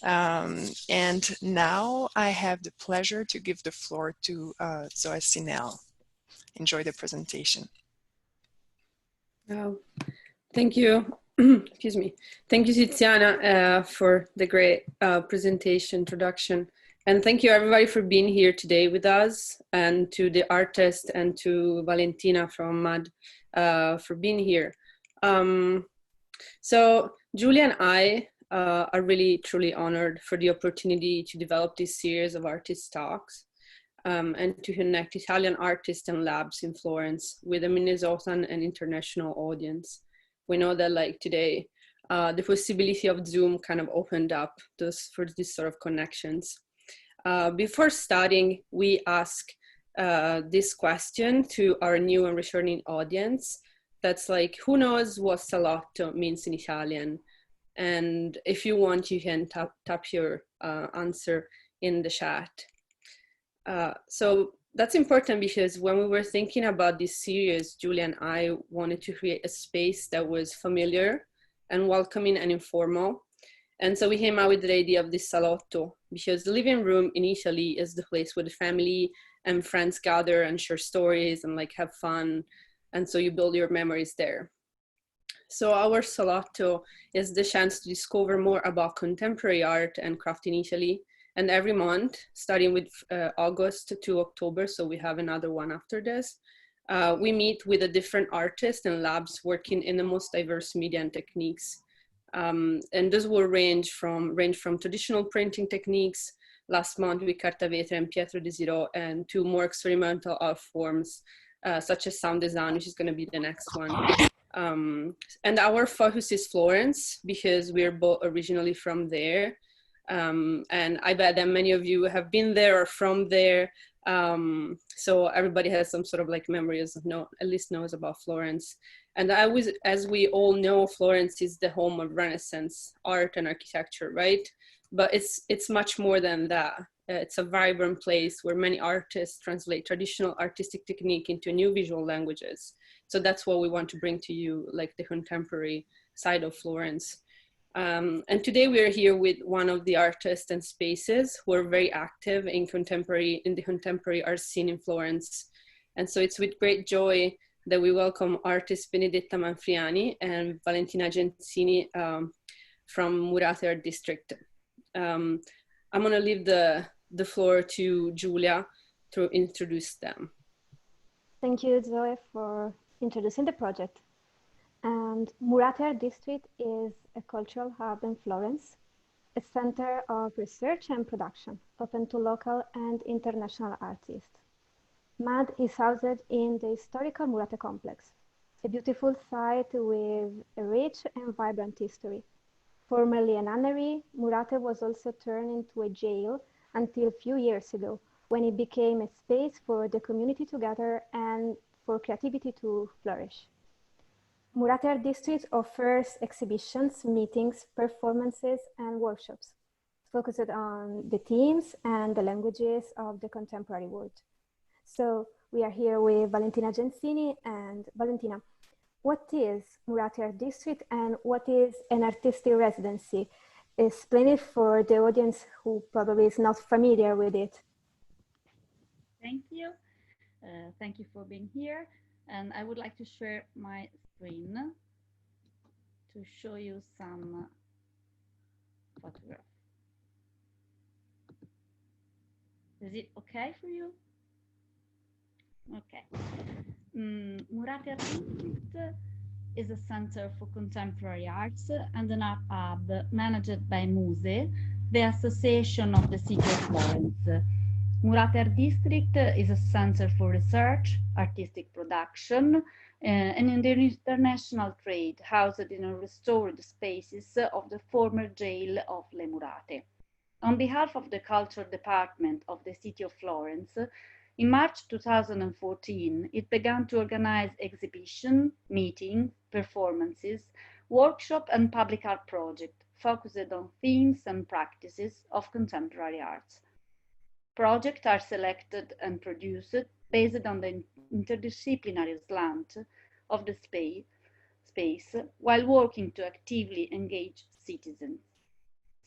And now I have the pleasure to give the floor to Zoe Cinel. Enjoy the presentation. Thank you. Excuse me. Thank you, Tiziana, for the great presentation, introduction. And thank you everybody for being here today with us, and to the artist and to Valentina from MAD for being here. So Giulia and I are really truly honored for the opportunity to develop this series of artist talks and to connect Italian artists and labs in Florence with a Minnesotan and international audience. We know that like today, the possibility of Zoom kind of opened up for this sort of connections. Before starting, we ask this question to our new and returning audience. That's like, who knows what salotto means in Italian? And if you want, you can tap your answer in the chat. So that's important because when we were thinking about this series, Giulia and I wanted to create a space that was familiar and welcoming and informal. And so we came out with the idea of this salotto, because the living room in Italy is the place where the family and friends gather and share stories and like have fun. And so you build your memories there. So our salotto is the chance to discover more about contemporary art and craft in Italy. And every month, starting with August to October, so we have another one after this, we meet with a different artist and labs working in the most diverse media and techniques. And this will range from traditional printing techniques, last month with Carta Vetra and Pietro Desiro, and to more experimental art forms, such as sound design, which is going to be the next one. And our focus is Florence, because we're both originally from there. And I bet that many of you have been there or from there. So everybody has some sort of like memories, at least knows about Florence. And as we all know, Florence is the home of Renaissance art and architecture, right? But it's much more than that. It's a vibrant place where many artists translate traditional artistic technique into new visual languages. So that's what we want to bring to you, like the contemporary side of Florence. And today we are here with one of the artists and spaces who are very active in the contemporary art scene in Florence. And so it's with great joy that we welcome artists Benedetta Manfriani and Valentina Genzini from Murate Art District. I'm gonna leave the floor to Giulia to introduce them. Thank you, Zoe, for introducing the project. And Murate Art District is a cultural hub in Florence, a center of research and production, open to local and international artists. MAD is housed in the historical Murate complex, a beautiful site with a rich and vibrant history. Formerly a nunnery, Murate was also turned into a jail until a few years ago, when it became a space for the community to gather and for creativity to flourish. Murate Art District offers exhibitions, meetings, performances, and workshops focused on the themes and the languages of the contemporary world. So we are here with Valentina Genzini. And Valentina, what is Murate Art District and what is an artistic residency? Explain it for the audience who probably is not familiar with it. Thank you. Thank you for being here. And I would like to share my screen to show you some photographs. Is it okay for you? Okay. Murate Art District is a center for contemporary arts and an art hub managed by Muse, the Association of the City of Florence. Murate Art District is a center for research, artistic production, and international trade, housed in restored spaces of the former jail of Le Murate. On behalf of the Culture Department of the City of Florence, in March 2014, it began to organize exhibitions, meetings, performances, workshops, and public art projects focused on themes and practices of contemporary arts. Projects are selected and produced based on the interdisciplinary slant of the space while working to actively engage citizens.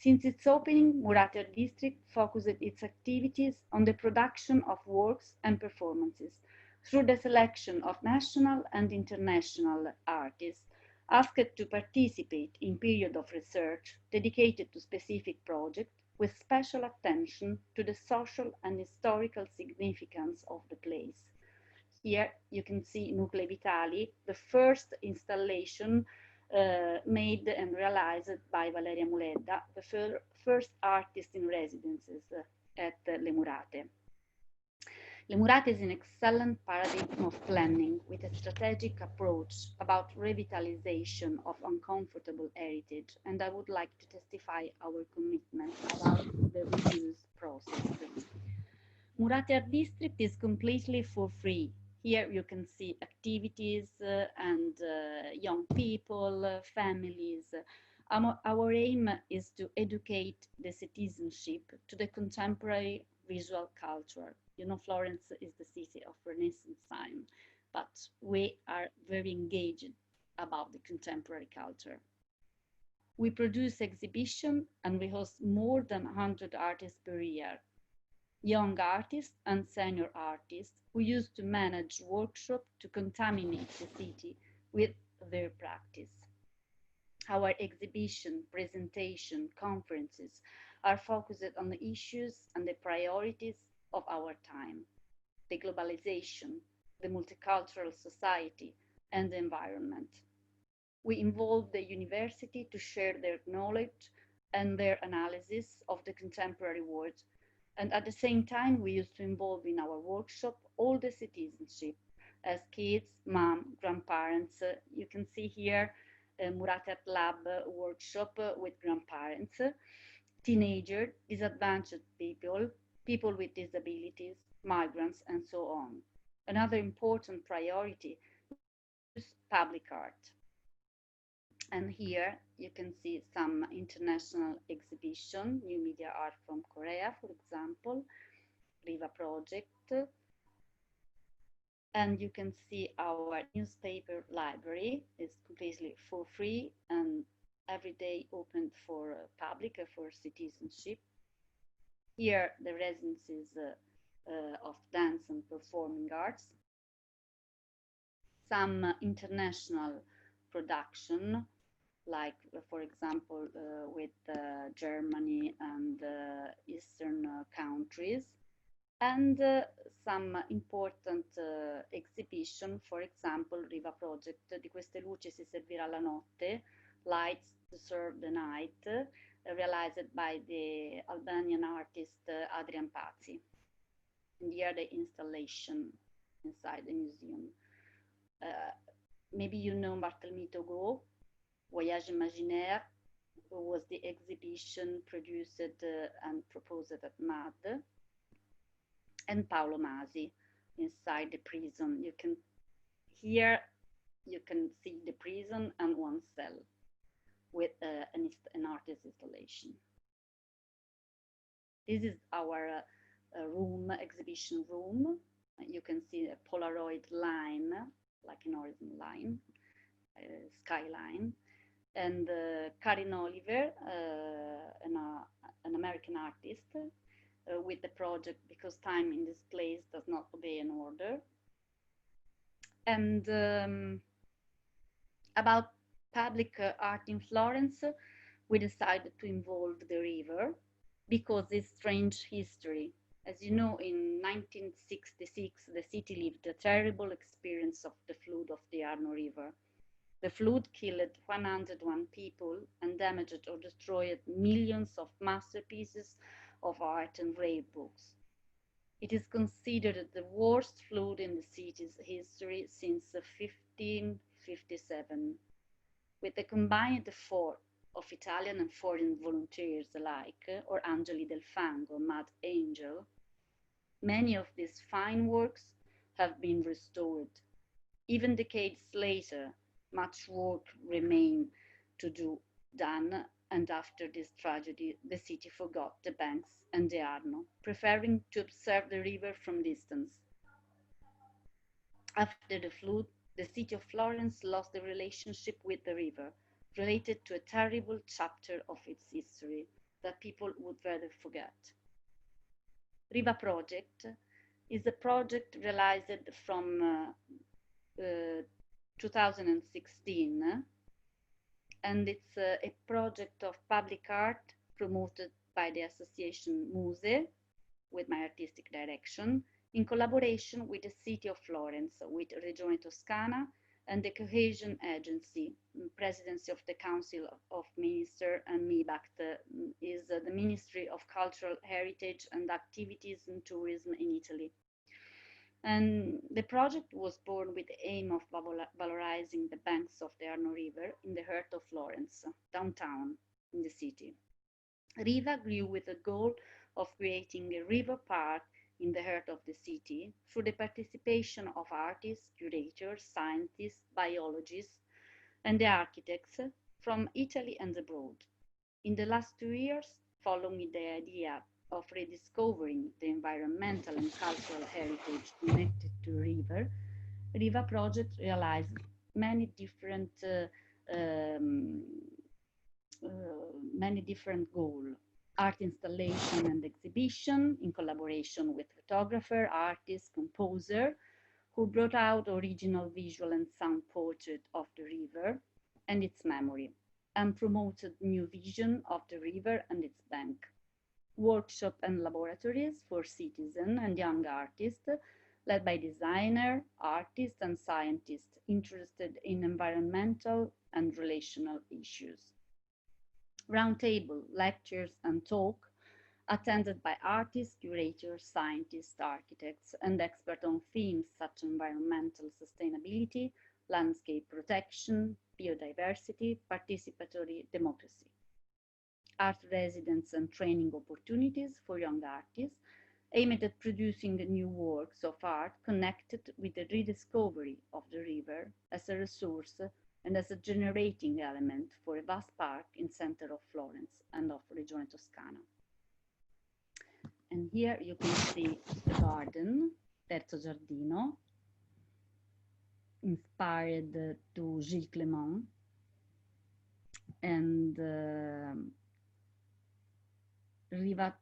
Since its opening, Murate district focused its activities on the production of works and performances through the selection of national and international artists asked to participate in period of research dedicated to specific projects with special attention to the social and historical significance of the place. Here you can see Nuclei Vitali, the first installation made and realized by Valeria Muleda, the first artist in residences at Le Murate. Le Murate is an excellent paradigm of planning with a strategic approach about revitalization of uncomfortable heritage, and I would like to testify our commitment about the reuse process. Murate Art District is completely for free. Here you can see activities and young people, families. Our aim is to educate the citizenship to the contemporary visual culture. You know, Florence is the city of Renaissance time, but we are very engaged about the contemporary culture. We produce exhibition and we host more than 100 artists per year. Young artists and senior artists who used to manage workshops to contaminate the city with their practice. Our exhibition, presentation, conferences are focused on the issues and the priorities of our time: the globalization, the multicultural society, and the environment. We involve the university to share their knowledge and their analysis of the contemporary world. And at the same time, we used to involve in our workshop all the citizenship as kids, mom, grandparents. You can see here Murate Art Lab workshop with grandparents, teenagers, disadvantaged people, people with disabilities, migrants, and so on. Another important priority is public art. And here you can see some international exhibition, new media art from Korea, for example, Riva project. And you can see our newspaper library is completely for free and every day open for public, for citizenship. Here the residences of dance and performing arts. Some international production, like for example with Germany and Eastern countries, and some important exhibition, for example Riva project, Di queste luci si servirà la notte, Lights to Serve the Night, realized by the Albanian artist Adrian Pazzi. And here the installation inside the museum. Maybe you know Barthélemy Togo, Voyage Imaginaire, who was the exhibition produced and proposed at MAD, and Paolo Masi inside the prison. Here you can see the prison and one cell with an artist installation. This is our room, exhibition room. You can see a Polaroid line, like an horizontal line, skyline. And Karin Oliver, an American artist, with the project Because Time in This Place Does Not Obey an Order. And about public art in Florence, we decided to involve the river because it's strange history. As you know, in 1966, the city lived a terrible experience of the flood of the Arno River. The flood killed 101 people and damaged or destroyed millions of masterpieces of art and rare books. It is considered the worst flood in the city's history since 1557. With the combined effort of Italian and foreign volunteers alike, or Angeli del Fango, Mad Angel, many of these fine works have been restored. Even decades later, much work remained to do done, and after this tragedy, the city forgot the banks and the Arno, preferring to observe the river from distance. After the flood, the city of Florence lost the relationship with the river, related to a terrible chapter of its history, that people would rather forget. Riva Project is a project realized from 2016, and it's a project of public art promoted by the association Muse, with my artistic direction, in collaboration with the city of Florence, with Regione Toscana, and the Cohesion Agency, Presidency of the Council of Ministers, and MIBACT is the Ministry of Cultural Heritage and Activities and Tourism in Italy. And the project was born with the aim of valorizing the banks of the Arno River in the heart of Florence, downtown in the city. Riva grew with the goal of creating a river park in the heart of the city through the participation of artists, curators, scientists, biologists, and the architects from Italy and abroad. In the last 2 years, following the idea of rediscovering the environmental and cultural heritage connected to river, Riva Project realized many different goals. Art installation and exhibition in collaboration with photographer, artist, composer, who brought out original visual and sound portrait of the river and its memory, and promoted new vision of the river and its bank. Workshop and laboratories for citizens and young artists, led by designer, artists, and scientists interested in environmental and relational issues. Roundtable, lectures, and talk attended by artists, curators, scientists, architects, and experts on themes such as environmental sustainability, landscape protection, biodiversity, participatory democracy. Art residence and training opportunities for young artists aimed at producing new works of art connected with the rediscovery of the river as a resource and as a generating element for a vast park in center of Florence and of Regione Toscana. And here you can see the garden, Terzo Giardino, inspired to Gilles Clément, and Riva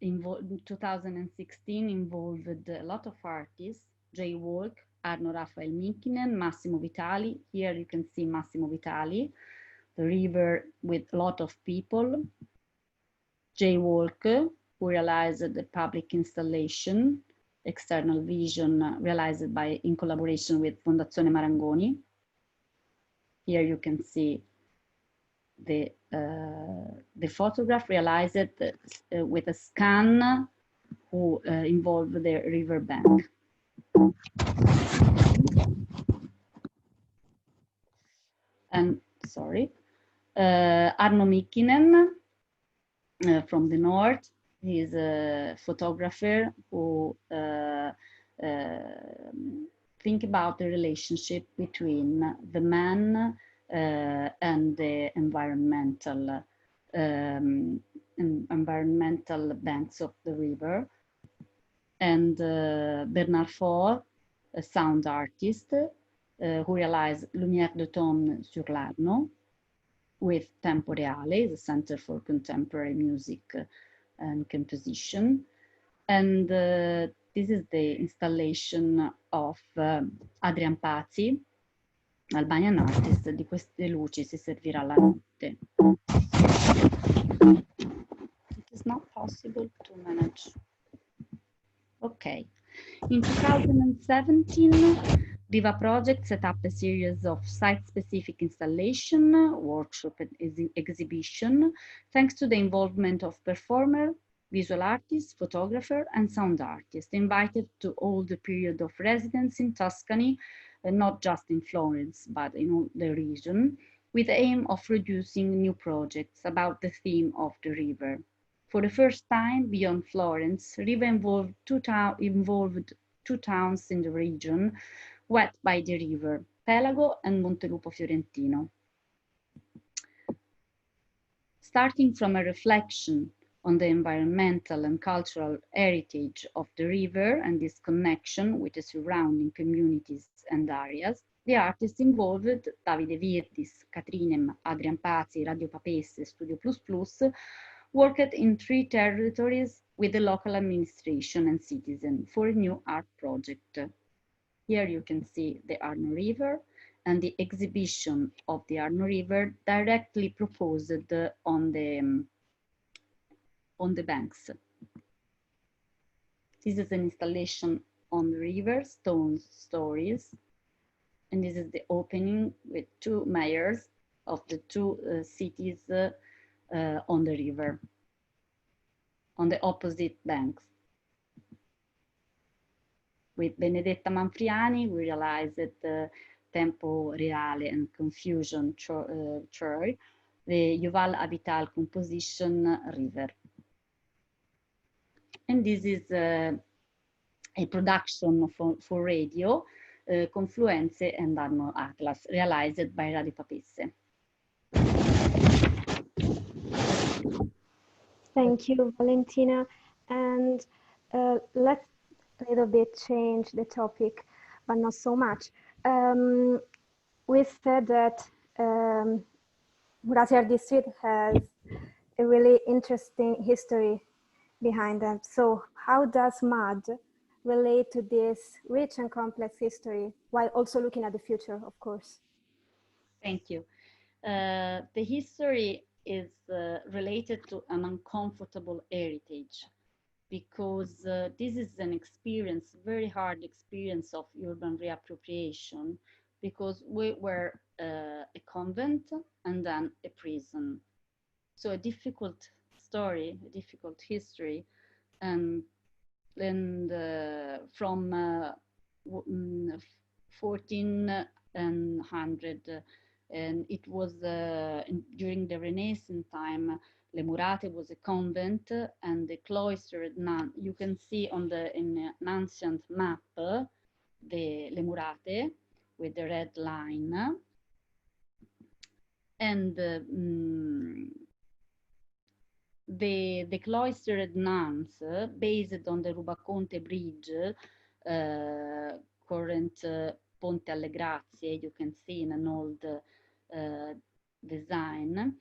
in 2016 involved a lot of artists, Jay Walk, Arno Raphael Mikkinen, Massimo Vitali. Here you can see Massimo Vitali, the river with a lot of people. Jay Walk, who realized the public installation, external vision realized in collaboration with Fondazione Marangoni. Here you can see the photograph realized with a scan who involved the river bank. And sorry, Arno Mikkinen from the north. He's a photographer who think about the relationship between the man and the environmental banks of the river. And Bernard Faure, a sound artist, who realized Lumière d'automne sur l'Arno with Tempo Reale, the Center for Contemporary Music and Composition. And this is the installation of Adrian Pazzi, Albanian artist. Di queste luci si servirà la notte. It is not possible to manage. Okay. In 2017, Riva Project set up a series of site-specific installation, workshop and exhibition, thanks to the involvement of performer, visual artists, photographer, and sound artists invited to all the period of residence in Tuscany, and not just in Florence, but in all the region, with the aim of producing new projects about the theme of the river. For the first time beyond Florence, Riva involved two towns in the region, wet by the river, Pelago and Montelupo Fiorentino. Starting from a reflection on the environmental and cultural heritage of the river and this connection with the surrounding communities and areas, The artists involved, Davide Virdis, Katrinem, Adrian Pazzi, Radio Papesse, Studio Plus Plus, worked in 3 territories with the local administration and citizen for a new art project. Here you can see the Arno River and the exhibition of the Arno River directly proposed on the banks. This is an installation on the river, Stone Stories. And this is the opening with 2 mayors of the 2 cities on the river, on the opposite banks. With Benedetta Manfriani, we realized that Tempo Reale and Confusion Troy, the Yuval Avital composition River. And this is a production for radio, Confluence and Arno Atlas, realized by Radio Papesse. Thank you, Valentina. And let's a little bit change the topic, but not so much. We said that Murate District has a really interesting history behind them. So how does MUD relate to this rich and complex history while also looking at the future, of course? Thank you. The history is related to an uncomfortable heritage, because this is an experience, very hard experience of urban reappropriation, because we were a convent and then a prison. So a difficult story, a difficult history, and from 1400, and it was during the Renaissance time. Le Murate was a convent, and the cloistered nun. You can see in an ancient map the Le Murate with the red line, and the cloistered nuns, based on the Rubaconte Bridge, current Ponte alle Grazie, you can see in an old design,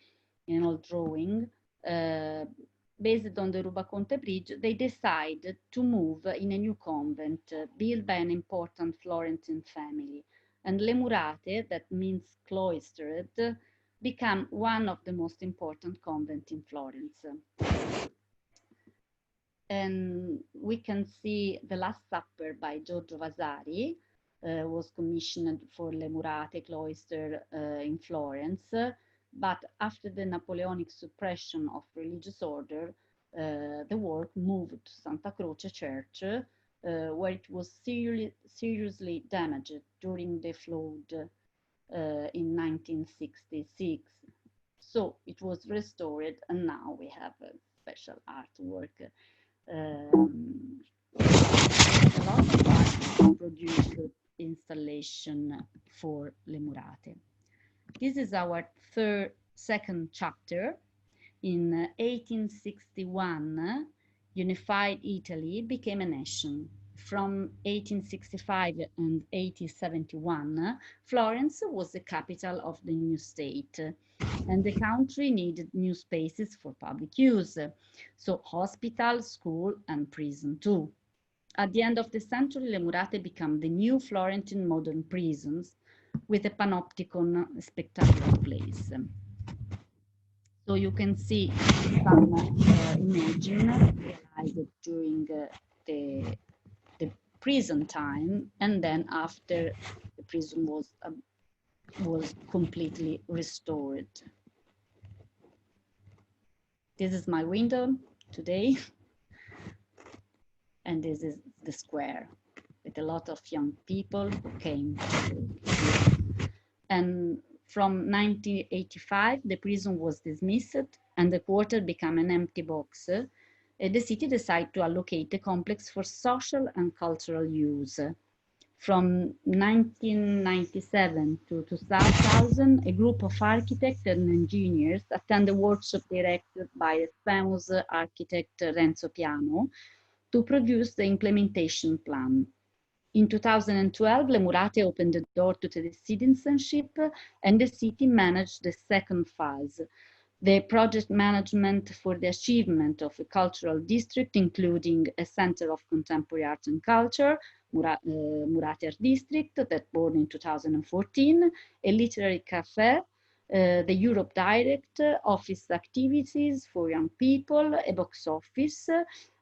in an old drawing, based on the Rubaconte Bridge, they decided to move in a new convent built by an important Florentine family. And Le Murate, that means cloistered, became one of the most important convents in Florence. And we can see The Last Supper by Giorgio Vasari, was commissioned for Le Murate cloister in Florence. But after the Napoleonic suppression of religious order, the work moved to Santa Croce Church, where it was seriously damaged during the flood in 1966. So it was restored, and now we have a special artwork. A lot of art produced installation for Le Murate. This is our second chapter. In 1861, unified Italy became a nation. From 1865 and 1871, Florence was the capital of the new state, and the country needed new spaces for public use, so hospital, school, and prison too. At the end of the century, Le Murate became the new Florentine modern prisons, with a panopticon, spectacular place. So you can see some images realized during the prison time, and then after the prison was completely restored. This is my window today, and this is the square with a lot of young people who came. And from 1985, the prison was dismissed and the quarter became an empty box. The city decided to allocate the complex for social and cultural use. From 1997 to 2000, a group of architects and engineers attended a workshop directed by a famous architect Renzo Piano to produce the implementation plan. In 2012, Le Murate opened the door to the citizenship, and the city managed the second phase. The project management for the achievement of a cultural district, including a center of contemporary art and culture, Murate Art District, that born in 2014, a literary cafe, the Europe Direct, office activities for young people, a box office,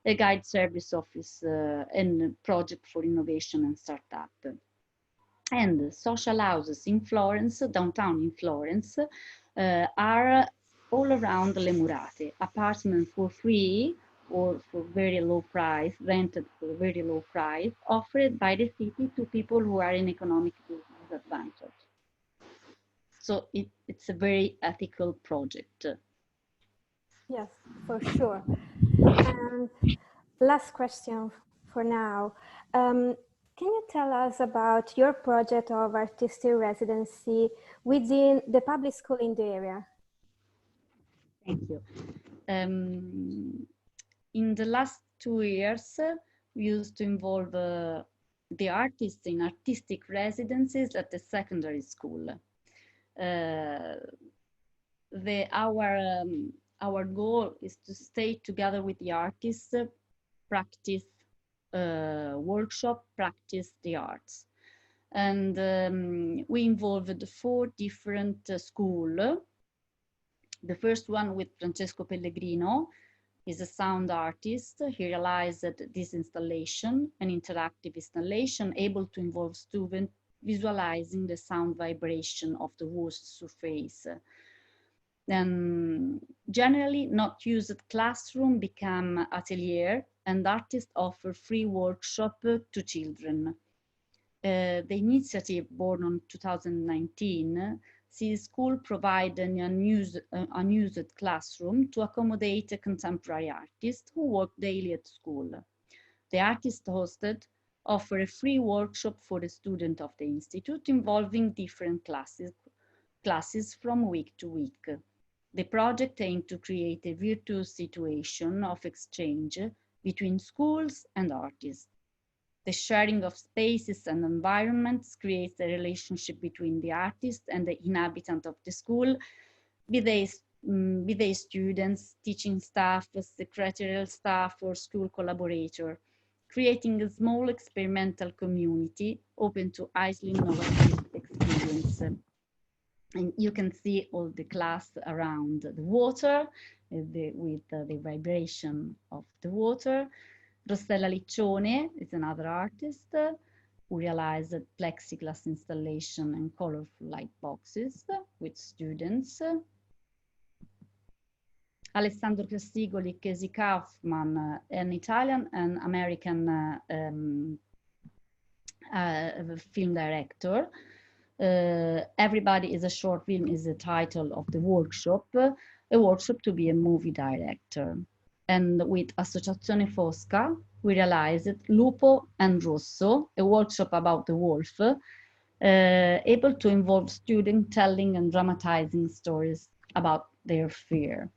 a guide service office, and project for innovation and startup. And social houses in Florence, downtown in Florence, are all around Le Murate. Apartments for free or for very low price, rented for very low price, offered by the city to people who are in economic disadvantage. So it's a very ethical project. Yes, for sure. And last question for now. Can you tell us about your project of artistic residency within the public school in the area? Thank you. In the last 2 years, we used to involve the artists in artistic residencies at the secondary school. Our goal is to stay together with the artists, practice workshop, practice the arts. And we involved 4 different schools. The first one with Francesco Pellegrino is a sound artist. He realized that this installation, an interactive installation, able to involve students visualizing the sound vibration of the host surface. Then generally not used classroom become atelier, and artists offer free workshop to children. The initiative born in 2019 sees school provide an unused classroom to accommodate contemporary artists who work daily at school. The artist hosted offer a free workshop for the student of the institute involving different classes from week to week. The project aimed to create a virtuous situation of exchange between schools and artists. The sharing of spaces and environments creates a relationship between the artist and the inhabitant of the school, be they students, teaching staff, secretarial staff, or school collaborator, creating a small experimental community open to highly innovative experience. And you can see all the class around the water with the vibration of the water. Rossella Liccione is another artist who realized a plexiglass installation and colorful light boxes with students. Alessandro Castigoli, Casey Kaufman, an Italian and American film director. Everybody is a short film is the title of the workshop, a workshop to be a movie director. And with Associazione Fosca, we realized Lupo and Rosso, a workshop about the wolf, able to involve students telling and dramatizing stories about their fear.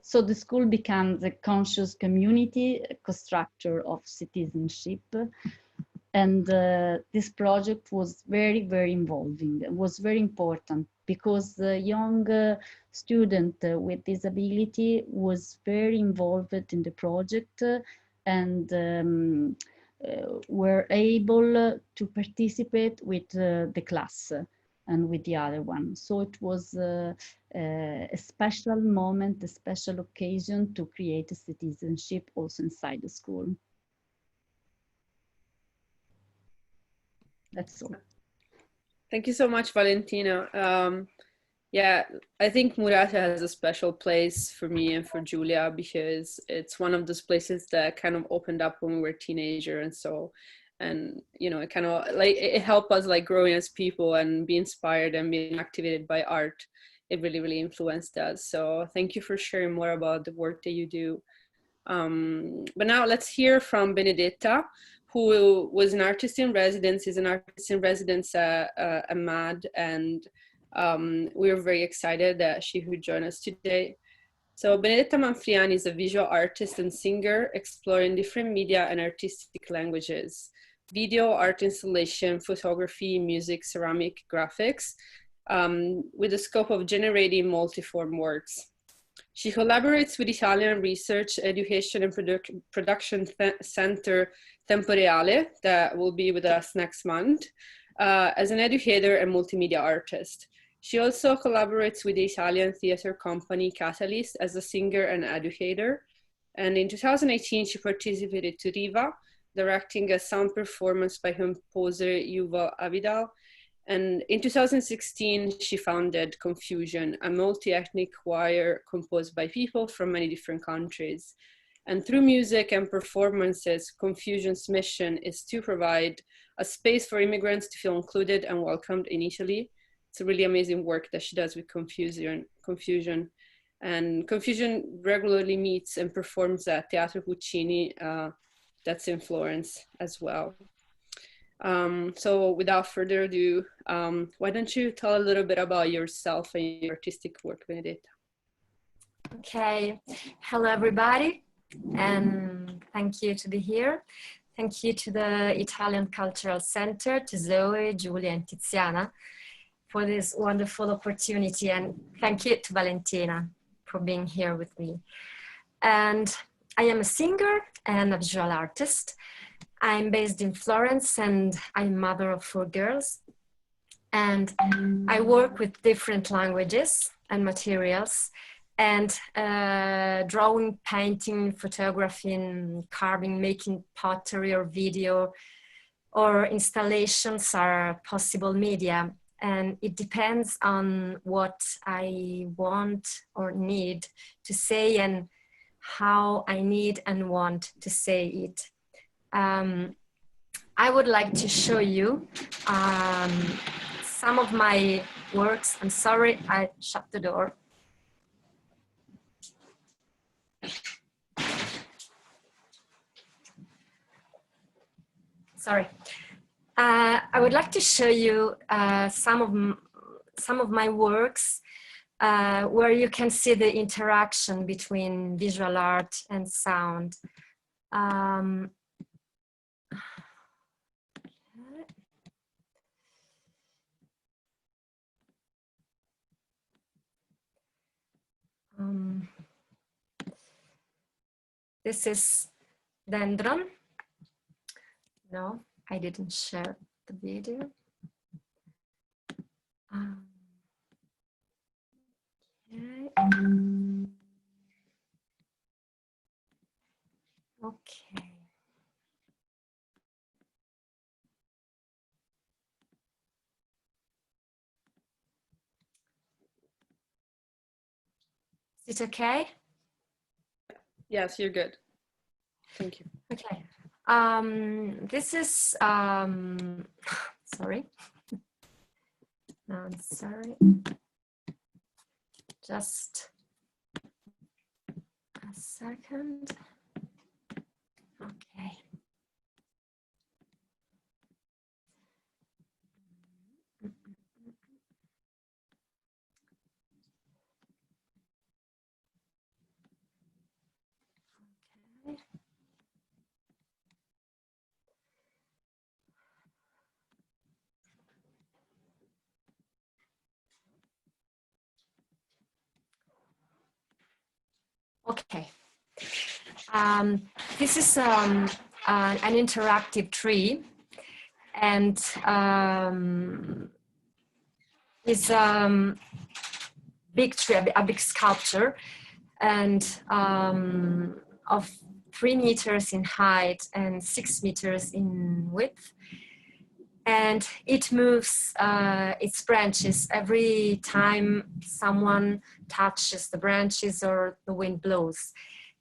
So the school becomes a conscious community, a constructor of citizenship. And this project was very, very involving. It was very important because the young student with disability was very involved in the project and were able to participate with the class and with the other one. So it was a special moment, a special occasion to create a citizenship also inside the school. That's all. Thank you so much, Valentina. Yeah, I think Murate has a special place for me and for Giulia because it's one of those places that kind of opened up when we were teenager, and so, and you know, it kind of like it helped us like growing as people and be inspired and being activated by art. It really, really influenced us. So thank you for sharing more about the work that you do. But now let's hear from Benedetta, who was an artist in residence, is an artist in residence at MAD, and we are very excited that she would join us today. So Benedetta Manfriani is a visual artist and singer exploring different media and artistic languages: video, art installation, photography, music, ceramic, graphics, with the scope of generating multiform works. She collaborates with Italian Research, Education and Production Center Temporeale, that will be with us next month, as an educator and multimedia artist. She also collaborates with the Italian theater company Catalyst as a singer and educator. And in 2018, she participated to Riva, directing a sound performance by composer Yuval Avidal. And in 2016, she founded Confusion, a multi-ethnic choir composed by people from many different countries. And through music and performances, Confusion's mission is to provide a space for immigrants to feel included and welcomed in Italy. It's a really amazing work that she does with Confusion. And Confusion regularly meets and performs at Teatro Puccini, that's in Florence as well. So without further ado, why don't you tell a little bit about yourself and your artistic work, Benedetta? Okay, hello everybody, and thank you to be here. Thank you to the Italian Cultural Center, to Zoe, Giulia, and Tiziana for this wonderful opportunity, and thank you to Valentina for being here with me. And I am a singer and a visual artist. I'm based in Florence and I'm mother of 4 girls. And I work with different languages and materials, and drawing, painting, photographing, carving, making pottery or video or installations are possible media. And it depends on what I want or need to say and how I need and want to say it. I would like to show you some of my works. I'm sorry, I shut the door. Sorry. I would like to show you some of my works where you can see the interaction between visual art and sound. This is Dendron. No, I didn't share the video. Okay. Is it okay? Yes, you're good. Thank you. Okay. This is, sorry. No, I'm sorry. Just a second. Okay. Okay. This is an interactive tree, and it's big tree, a big sculpture, and of 3 meters in height and 6 meters in width. And it moves its branches every time someone touches the branches or the wind blows.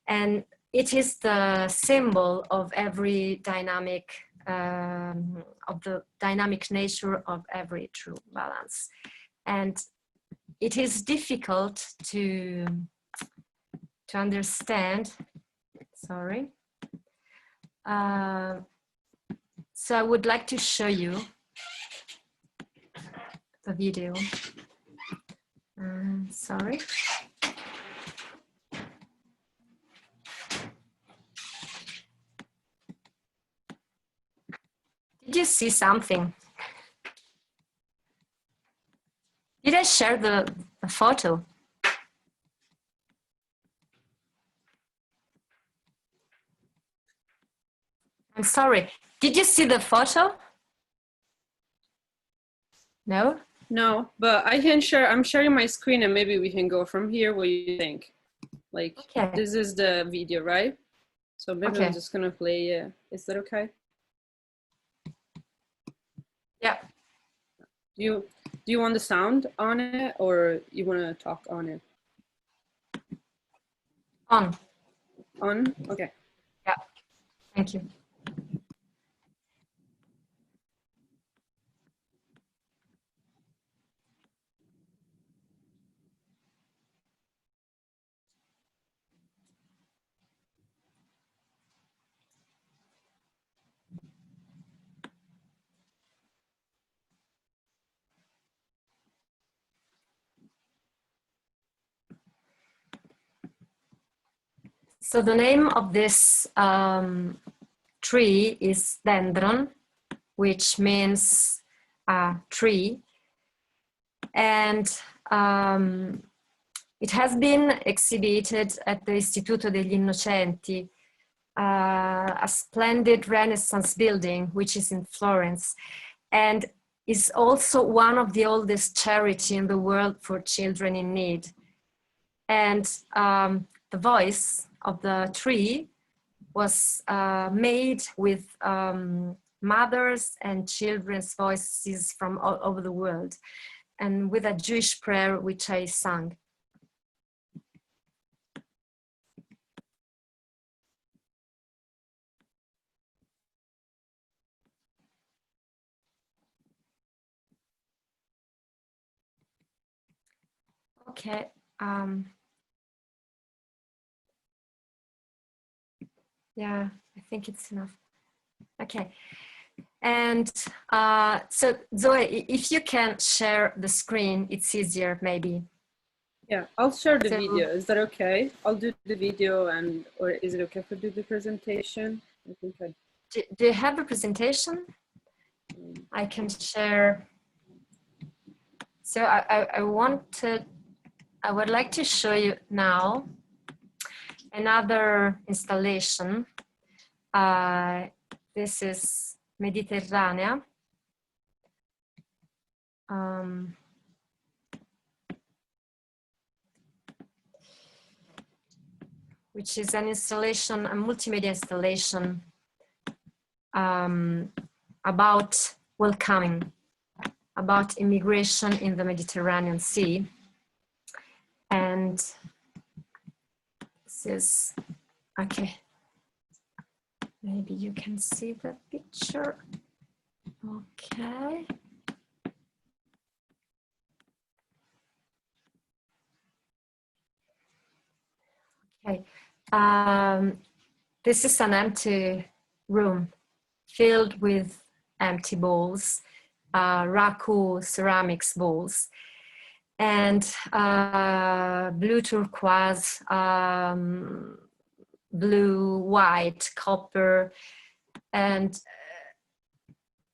And it is the symbol of every dynamic, of the dynamic nature of every true balance. And it is difficult to understand, sorry. So I would like to show you the video. Sorry. did you see something? Did I share the photo? I'm sorry. Did you see the photo? No? No, but I can share, I'm sharing my screen and maybe we can go from here. What do you think? Like, okay. This is the video, right? So maybe I'm just gonna play, is that okay? Yeah. Do you want the sound on it or you want to talk on it? On. On? Okay. Yeah. Thank you. So the name of this tree is dendron, which means tree. And it has been exhibited at the Istituto degli Innocenti, a splendid Renaissance building, which is in Florence, and is also one of the oldest charities in the world for children in need. And the voice of the tree was made with mothers and children's voices from all over the world, and with a Jewish prayer which I sang. Okay. Yeah, I think it's enough. Okay. And so Zoe, if you can share the screen, it's easier maybe. Yeah, I'll share the video. Is that okay? I'll do the video, and or is it okay if I do the presentation? I think I... Do you have a presentation? I can share. So I would like to show you now another installation. This is Mediterranea. Which is an installation, a multimedia installation about welcoming, about immigration in the Mediterranean Sea. And this is, okay, maybe you can see the picture. Okay. Okay. This is an empty room filled with empty bowls, raku ceramics bowls, and blue turquoise, blue, white, copper, and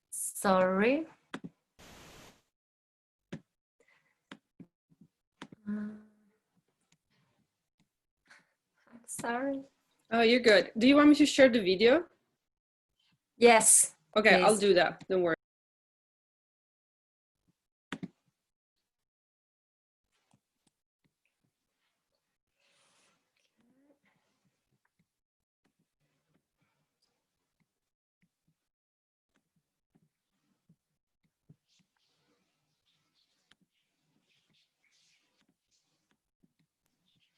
sorry. Sorry. Oh, you're good. Do you want me to share the video? Yes. Okay, please. I'll do that. Don't worry.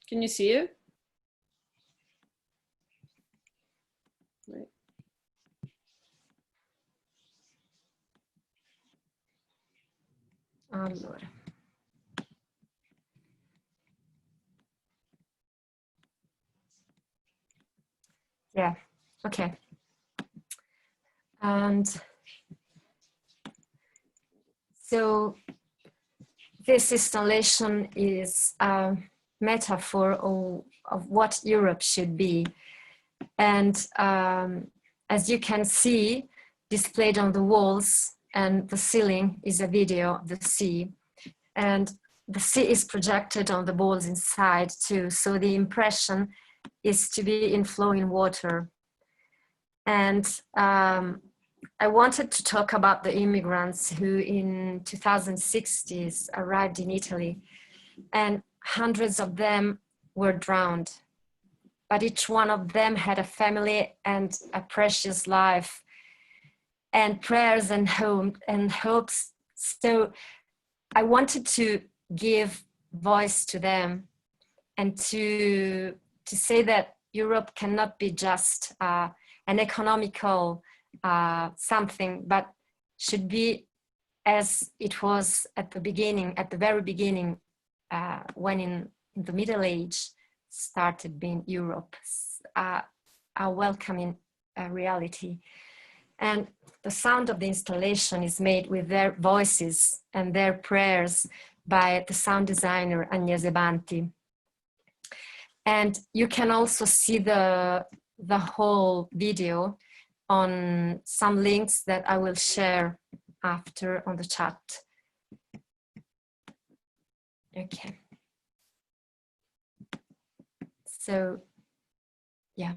Can you see it? Right. Allora. Yeah, okay. And so this installation is a metaphor of what Europe should be. And as you can see, displayed on the walls, and the ceiling is a video of the sea. And the sea is projected on the walls inside too, so the impression is to be in flowing water. And I wanted to talk about the immigrants who in 2060s arrived in Italy, and hundreds of them were drowned. But each one of them had a family and a precious life and prayers and hopes. So I wanted to give voice to them and to say that Europe cannot be just an economical something, but should be as it was at the beginning, at the very beginning, when in the Middle Age started being Europe, a welcoming reality. And the sound of the installation is made with their voices and their prayers by the sound designer Agnese Banti. And you can also see the whole video on some links that I will share after on the chat. Okay. So, yeah.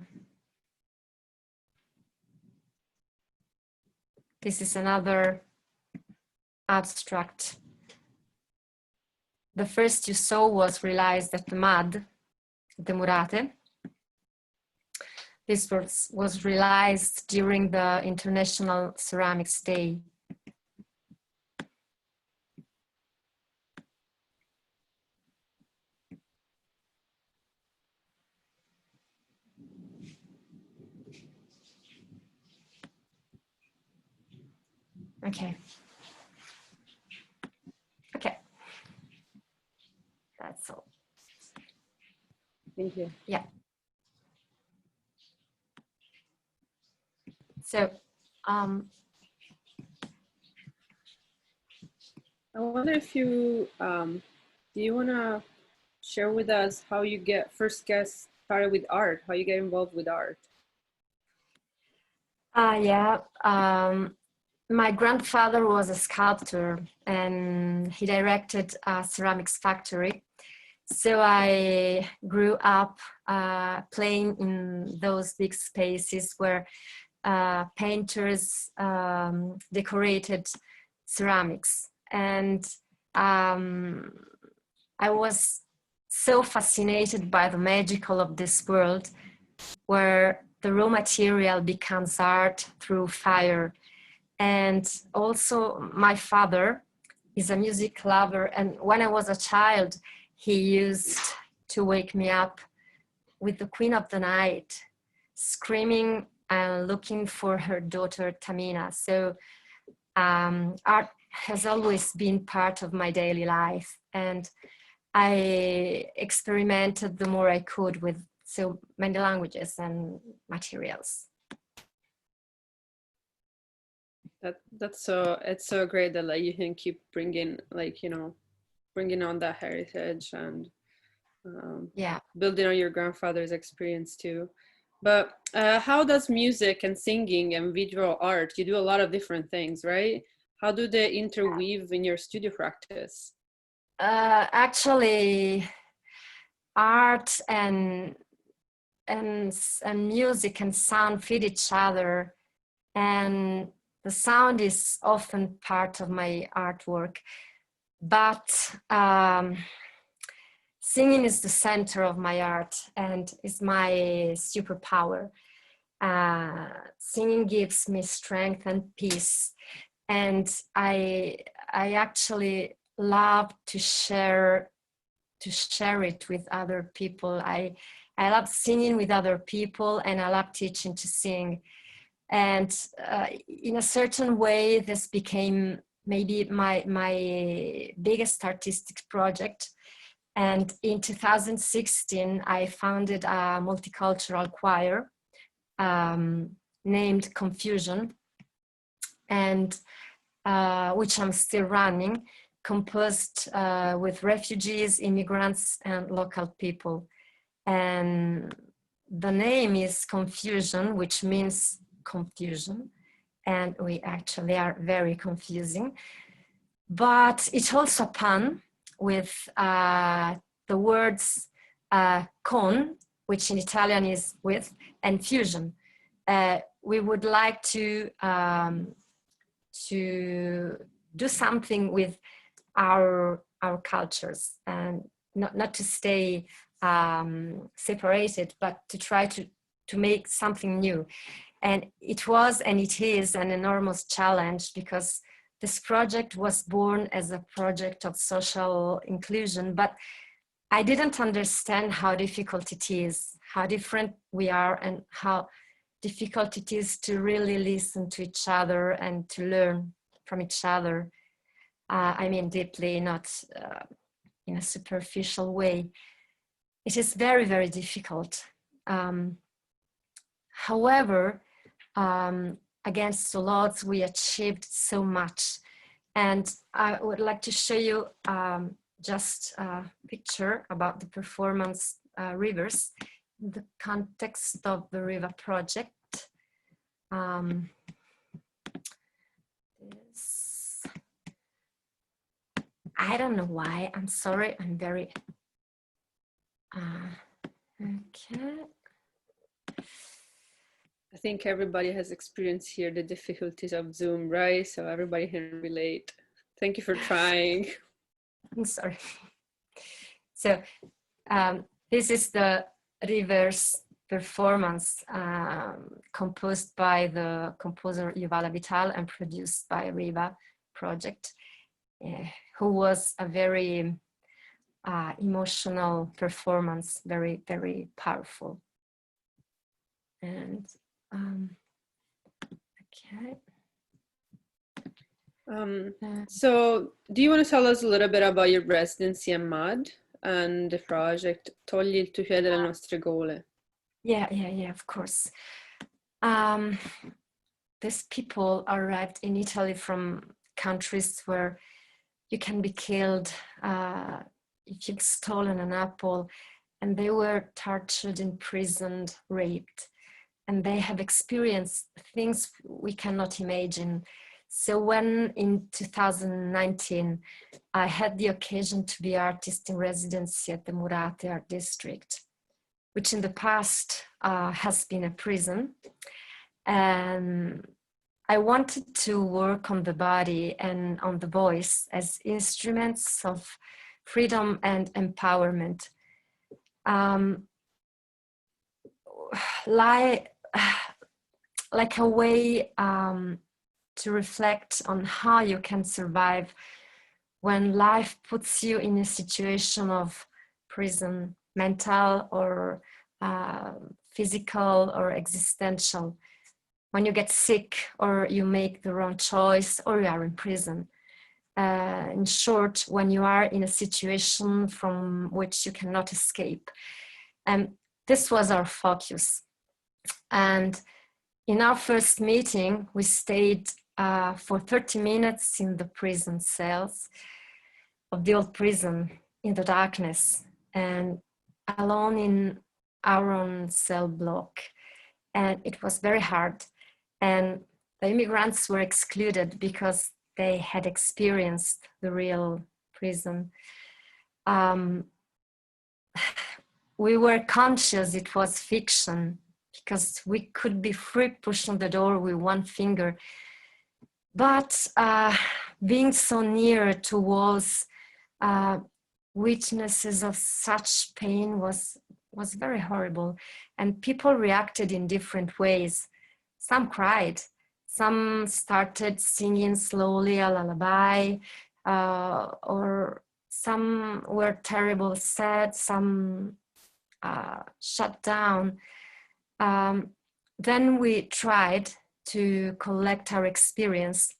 This is another abstract. The first you saw was realized at the MAD, the Murate. This was realized during the International Ceramics Day. Okay. Okay. That's all. Thank you. Yeah. So, I wonder if you, do you want to share with us how you first get started with art, how you get involved with art? Yeah. My grandfather was a sculptor and he directed a ceramics factory. So I grew up playing in those big spaces where painters decorated ceramics. And I was so fascinated by the magical of this world where the raw material becomes art through fire. And also my father is a music lover. And when I was a child, he used to wake me up with the Queen of the Night, screaming and looking for her daughter Tamina. So art has always been part of my daily life. And I experimented the more I could with so many languages and materials. It's so great that like you can keep bringing bringing on that heritage and yeah, building on your grandfather's experience too. But how does music and singing and visual art, you do a lot of different things, right? How do they interweave in your studio practice? Actually, art and music and sound feed each other, and the sound is often part of my artwork, but singing is the center of my art and is my superpower. Singing gives me strength and peace, and I actually love to share it with other people. I love singing with other people, and I love teaching to sing. And in a certain way, this became maybe my biggest artistic project. And in 2016, I founded a multicultural choir named Confusion, and which I'm still running, composed with refugees, immigrants, and local people. And the name is Confusion, which means confusion. and we actually are very confusing. But it's also a pun with the words con, which in Italian is with, and fusion. We would like to do something with our cultures, and not to stay separated, but to try to make something new. And it was, and it is, an enormous challenge, because this project was born as a project of social inclusion, but I didn't understand how difficult it is, how different we are, and how difficult it is to really listen to each other and to learn from each other. I mean, deeply, not in a superficial way. It is very, very difficult. However, against all odds, we achieved so much. And I would like to show you just a picture about the performance Rivers in the context of the Riva project. I don't know why, I'm sorry, I'm very, okay. I think everybody has experienced here the difficulties of Zoom, right? So everybody can relate. Thank you for trying. I'm sorry. So this is the Rivers performance composed by the composer Yuvala Vital and produced by Riva project, who was a very emotional performance, very, very powerful. And okay. So do you want to tell us a little bit about your residency in MAD and the project Togli il tuo piede dalle nostre gole? Yeah, of course. These people arrived in Italy from countries where you can be killed if you've stolen an apple, and they were tortured, imprisoned, raped, and they have experienced things we cannot imagine. So when in 2019, I had the occasion to be artist in residency at the Murate art district, which in the past has been a prison. And I wanted to work on the body and on the voice as instruments of freedom and empowerment. Like a way to reflect on how you can survive when life puts you in a situation of prison, mental or physical or existential. When you get sick or you make the wrong choice or you are in prison. In short, when you are in a situation from which you cannot escape. And this was our focus. And in our first meeting, we stayed for 30 minutes in the prison cells of the old prison in the darkness and alone in our own cell block. And it was very hard. And the immigrants were excluded because they had experienced the real prison. We were conscious it was fiction because we could be free pushing the door with one finger. But being so near to walls, witnesses of such pain was very horrible. And people reacted in different ways. Some cried. Some started singing slowly a lullaby, or some were terrible sad, some shut down. Then we tried to collect our experience,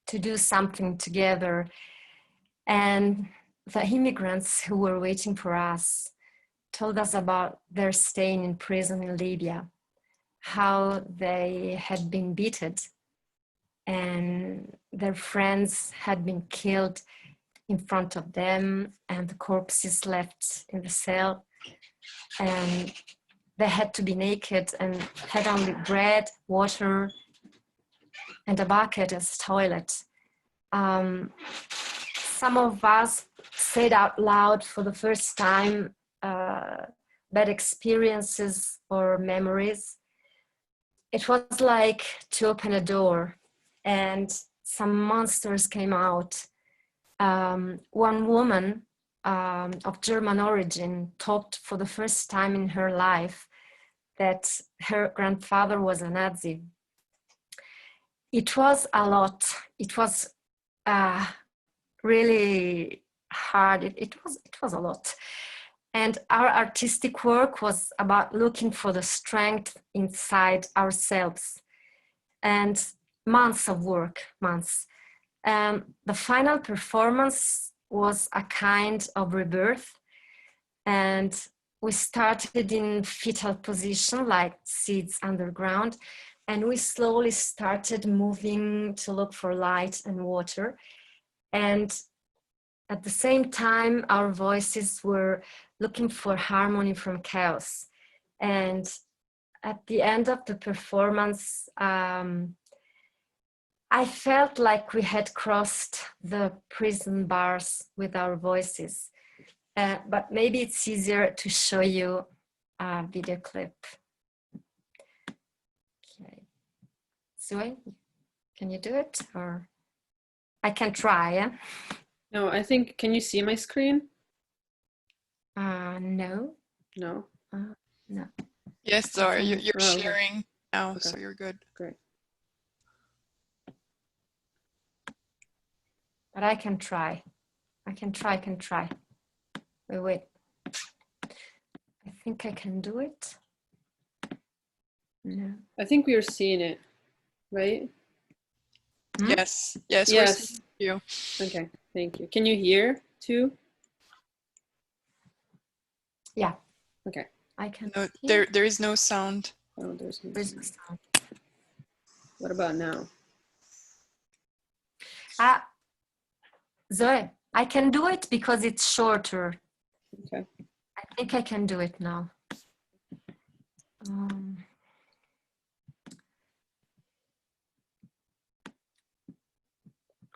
to do something together. And the immigrants who were waiting for us told us about their staying in prison in Libya, how they had been beaten and their friends had been killed in front of them and the corpses left in the cell, and they had to be naked and had only bread, water, and a bucket as toilet. Some of us said out loud for the first time bad experiences or memories. It was like to open a door and some monsters came out. One woman of German origin talked for the first time in her life that her grandfather was a Nazi. It was a lot. It was really hard. It was a lot. And our artistic work was about looking for the strength inside ourselves. And months of work, months. The final performance was a kind of rebirth. And we started in fetal position, like seeds underground. And we slowly started moving to look for light and water. And at the same time, our voices were looking for harmony from chaos. And at the end of the performance, I felt like we had crossed the prison bars with our voices. But maybe it's easier to show you a video clip. Okay. Zoe, can you do it? Or I can try, yeah? No, I think, can you see my screen? No. No? No. Yes, Zoe, you're okay. sharing now, Okay. so you're good. Great. But I can try. I can try. Wait. I think I can do it. No. I think we are seeing it, right? Yes, yes, Yes. we're seeing you. Okay, thank you. Can you hear too? Yeah. Okay. I can. No, hear. there is no sound. Oh, there's no There's no sound. sound. What about now? Zoe, I can do it because it's shorter. Okay. I think I can do it now.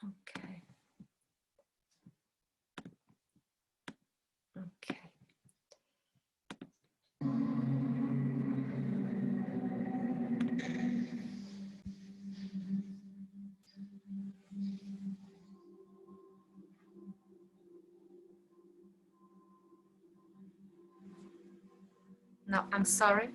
Okay. Okay. No, I'm sorry.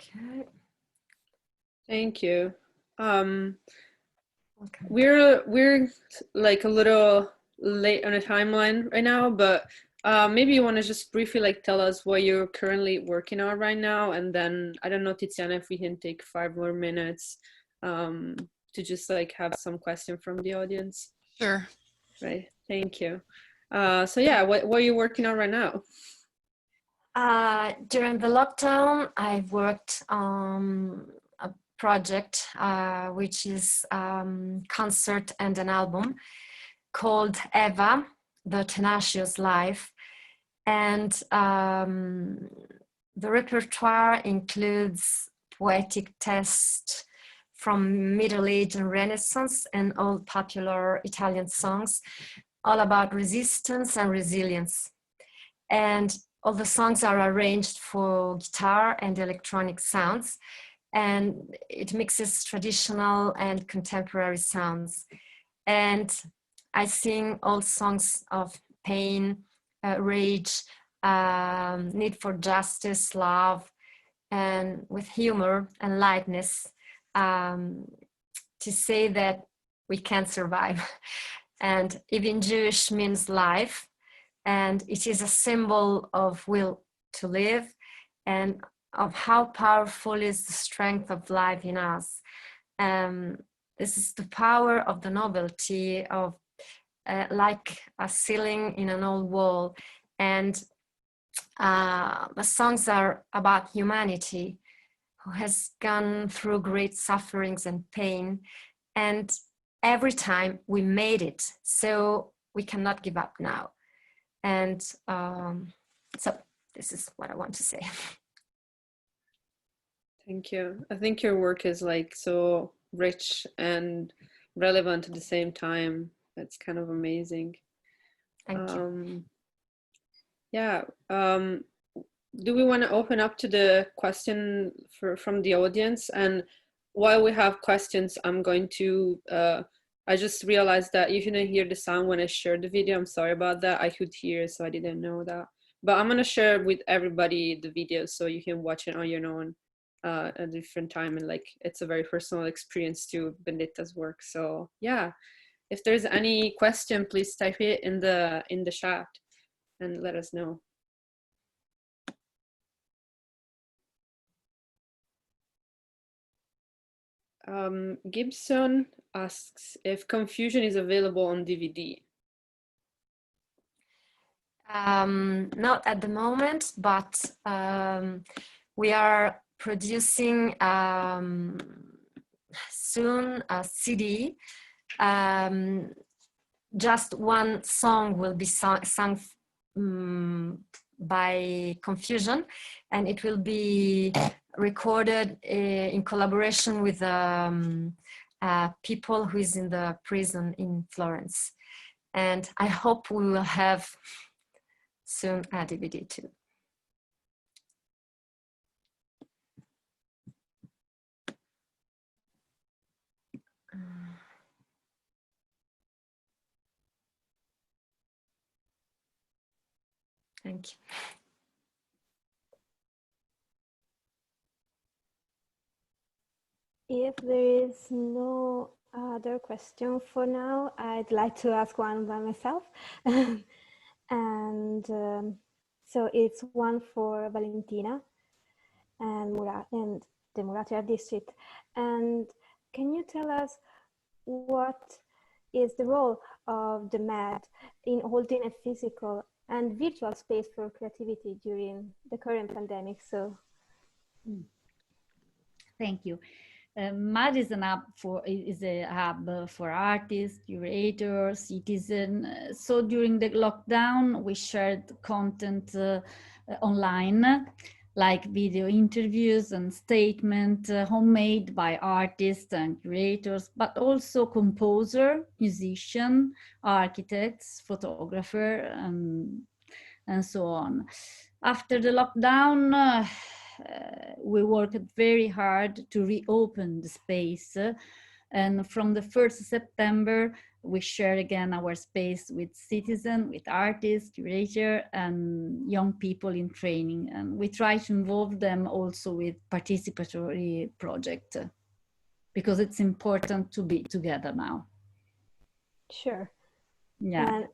Okay. Thank you. Okay. We're like a little late on a timeline right now, but maybe you want to just briefly like tell us what you're currently working on right now, and then I don't know, Tiziana, if we can take 5 more minutes to just like have some question from the audience. Sure. Right. Thank you. So yeah, what are you working on right now? During the lockdown, I've worked on a project which is concert and an album called Eva, The Tenacious Life. And the repertoire includes poetic texts from Middle Age and Renaissance and old popular Italian songs, all about resistance and resilience. And all the songs are arranged for guitar and electronic sounds, and it mixes traditional and contemporary sounds. And I sing all songs of pain, rage, need for justice, love, and with humor and lightness, to say that we can survive. And even Jewish means life, and it is a symbol of will to live and of how powerful is the strength of life in us. This is the power of the novelty of like a ceiling in an old wall. And the songs are about humanity who has gone through great sufferings and pain. And every time we made it, so we cannot give up now. And so this is what I want to say. Thank you. I think your work is like so rich and relevant at the same time. It's kind of amazing. Thank you. Yeah. Do we want to open up to the question from the audience? And while we have questions, I'm going to, I just realized that you didn't hear the sound when I shared the video. I'm sorry about that. I could hear, so I didn't know that. But I'm going to share with everybody the video so you can watch it on your own at a different time. And like, it's a very personal experience to Benedetta's work. So yeah, if there's any question, please type it in the chat and let us know. Gibson asks if Confusion is available on DVD. Not at the moment, but we are producing soon a CD. Just one song will be sung by Confusion, and it will be recorded in collaboration with people who is in the prison in Florence. And I hope we will have soon a DVD too. Thank you. If there is no other question for now, I'd like to ask one by myself. And so it's one for Valentina and the Murate district. And can you tell us what is the role of the MAD in holding a physical and virtual space for creativity during the current pandemic? So, thank you. MAD is a hub for artists, curators, citizens. So during the lockdown, we shared content online, like video interviews and statements homemade by artists and curators, but also composer, musician, architects, photographer, and so on. After the lockdown, we worked very hard to reopen the space. And from the 1st of September, we share again our space with citizens, with artists, curators, and young people in training. And we try to involve them also with participatory projects, because it's important to be together now. sure. Yeah. And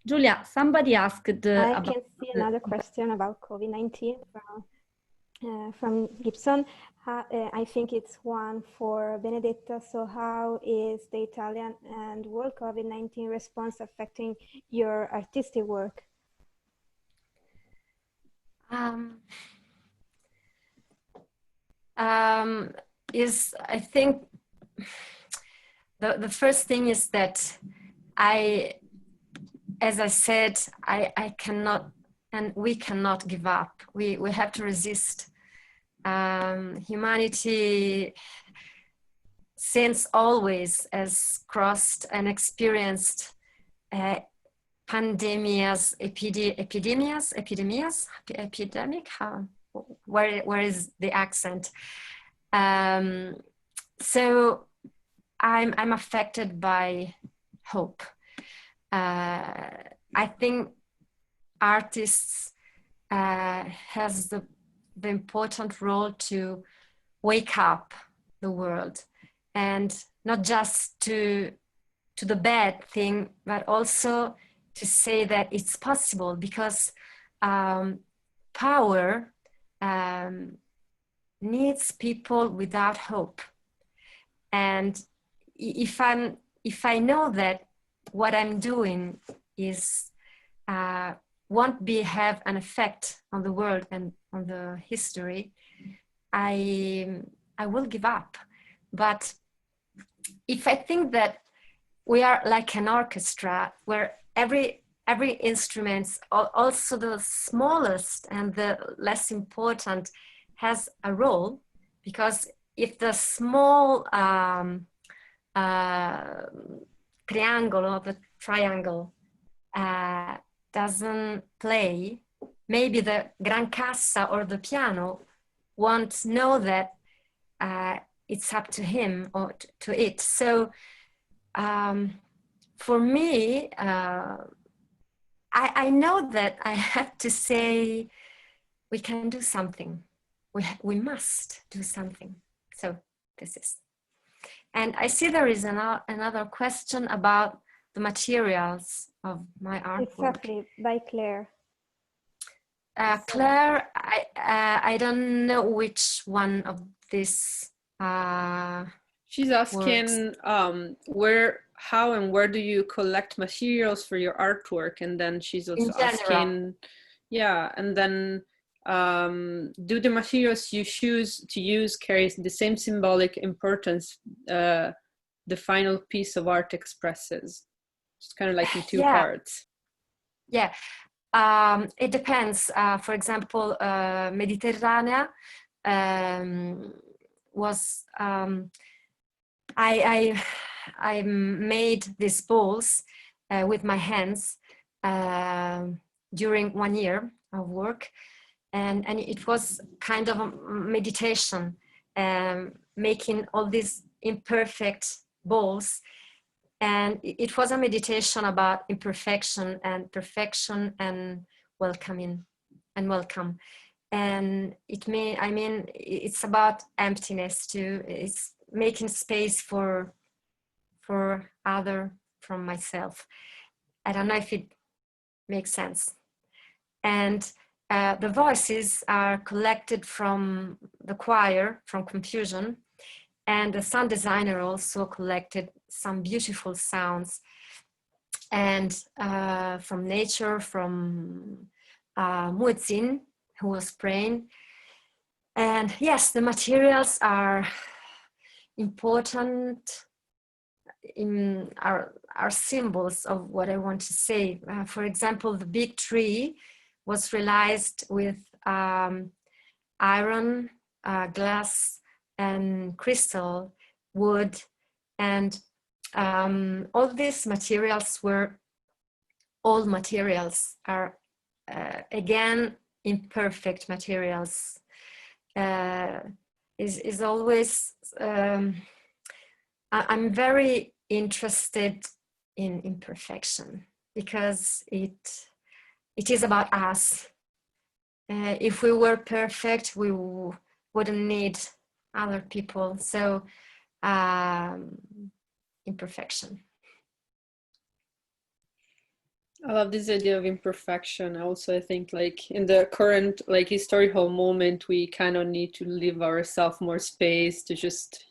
Giulia, somebody asked I can see another question about COVID-19 from Gibson. I think it's one for Benedetta. So how is the Italian and world COVID-19 response affecting your artistic work? I think the first thing is that as I said, I cannot, and we cannot give up. We have to resist. Humanity, since always, has crossed and experienced pandemias, epidemic, where is the accent? So I'm affected by hope. I think artists has the important role to wake up the world, and not just to the bad thing, but also to say that it's possible, because power needs people without hope. And if I know that what I'm doing is won't have an effect on the world and on the history, I will give up. But if I think that we are like an orchestra where every instrument, also the smallest and the less important, has a role, because if the small triangle or the triangle doesn't play, maybe the gran cassa or the piano won't know that it's up to him or to it. So for me, I know that I have to say we can do something. We must do something. So this is. And I see there is another question about the materials of my artwork. Exactly, by Claire. Claire, I don't know which one of these. She's asking how and where do you collect materials for your artwork, and then she's also asking, yeah, and then do the materials you choose to use carry the same symbolic importance the final piece of art expresses? It's kind of like in two parts. Yeah, it depends. For example, Mediterranea was I made these bowls with my hands during 1 year of work, and it was kind of a meditation, making all these imperfect bowls, and it was a meditation about imperfection and perfection and welcoming and welcome. And it's about emptiness too. It's making space for other from myself. I don't know if it makes sense. And the voices are collected from the choir, from Confusion, and the sound designer also collected some beautiful sounds, and from nature, from Muezzin, who was praying. And yes, the materials are important, are symbols of what I want to say. For example, the big tree was realized with iron, glass, and crystal, wood, and all these materials all materials are again imperfect materials. Is always I'm very interested in imperfection, because it is about us. If we were perfect, we wouldn't need other people. So imperfection. I love this idea of imperfection. Also, I think like in the current like historical moment, we kind of need to leave ourselves more space to just,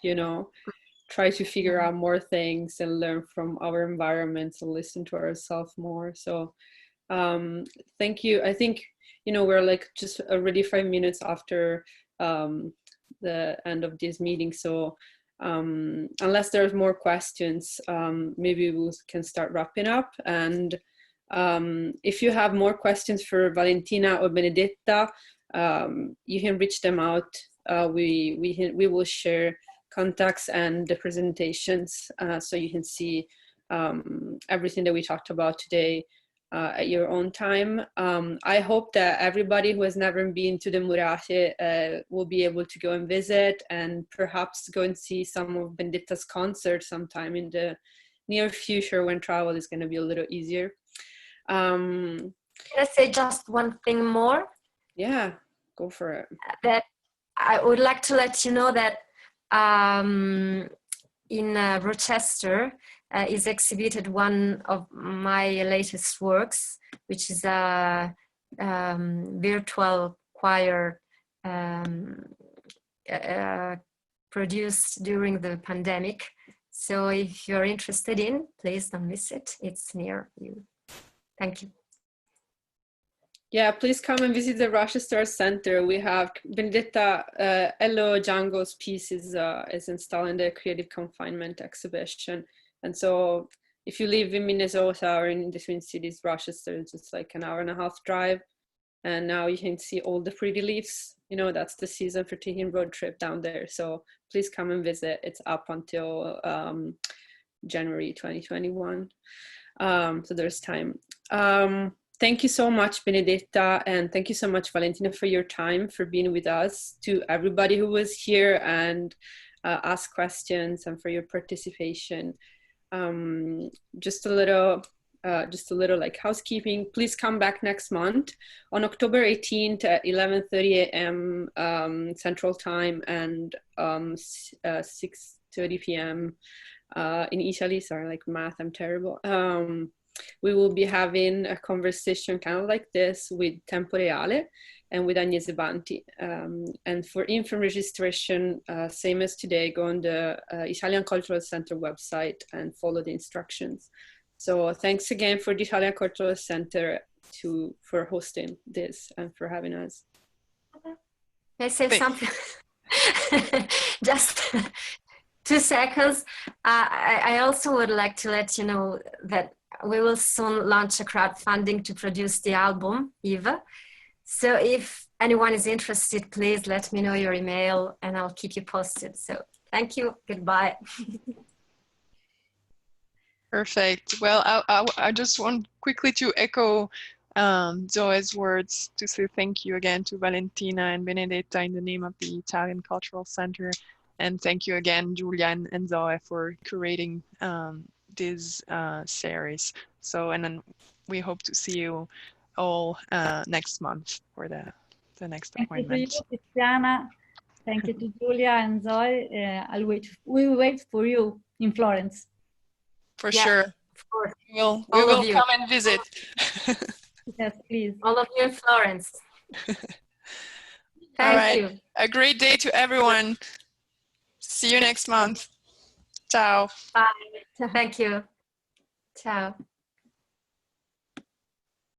try to figure out more things and learn from our environments and listen to ourselves more. So thank you. I think, we're like just already 5 minutes after the end of this meeting. So unless there's more questions, maybe we can start wrapping up. And if you have more questions for Valentina or Benedetta, you can reach them out. We will share contacts and the presentations so you can see everything that we talked about today at your own time. I hope that everybody who has never been to the Murate will be able to go and visit, and perhaps go and see some of Benedetta's concerts sometime in the near future when travel is going to be a little easier. Can I say just one thing more? Yeah, go for it. That I would like to let you know that in Rochester is exhibited one of my latest works, which is a virtual choir produced during the pandemic. So if you're interested in, please don't miss it. It's near you. Thank you. Yeah, please come and visit the Rochester Center. We have Benedetta Ello Django's piece is installed in the Creative Confinement exhibition. And so if you live in Minnesota or in the Twin Cities, Rochester is just like an hour-and-a-half drive. And now you can see all the pretty leaves. You know, that's the season for taking road trip down there. So please come and visit. It's up until January 2021. So there's time. Thank you so much, Benedetta, and thank you so much, Valentina, for your time, for being with us, to everybody who was here and asked questions, and for your participation. Just a little like housekeeping. Please come back next month on October 18th at 11:30 a.m. Central Time and 6:30 p.m. In Italy. Sorry, like math, I'm terrible. We will be having a conversation kind of like this with Tempo Reale and with Agnese Banti. And for info registration, same as today, go on the Italian Cultural Center website and follow the instructions. So thanks again for the Italian Cultural Center for hosting this and for having us. Can I say something? Just 2 seconds. I also would like to let you know that we will soon launch a crowdfunding to produce the album, Eva. So if anyone is interested, please let me know your email and I'll keep you posted. So thank you. Goodbye. Perfect. Well, I just want quickly to echo Zoe's words to say thank you again to Valentina and Benedetta in the name of the Italian Cultural Center. And thank you again, Giulia and Zoe, for curating this series. So, and then we hope to see you all next month for the next appointment. Thank you to you, Tiziana. Thank you to Giulia and Zoe. We will wait for you in Florence. For sure. Of course. We will come and visit. Yes, please. All of you in Florence. Thank you. A great day to everyone. See you next month. Ciao. Bye. Thank you. Ciao.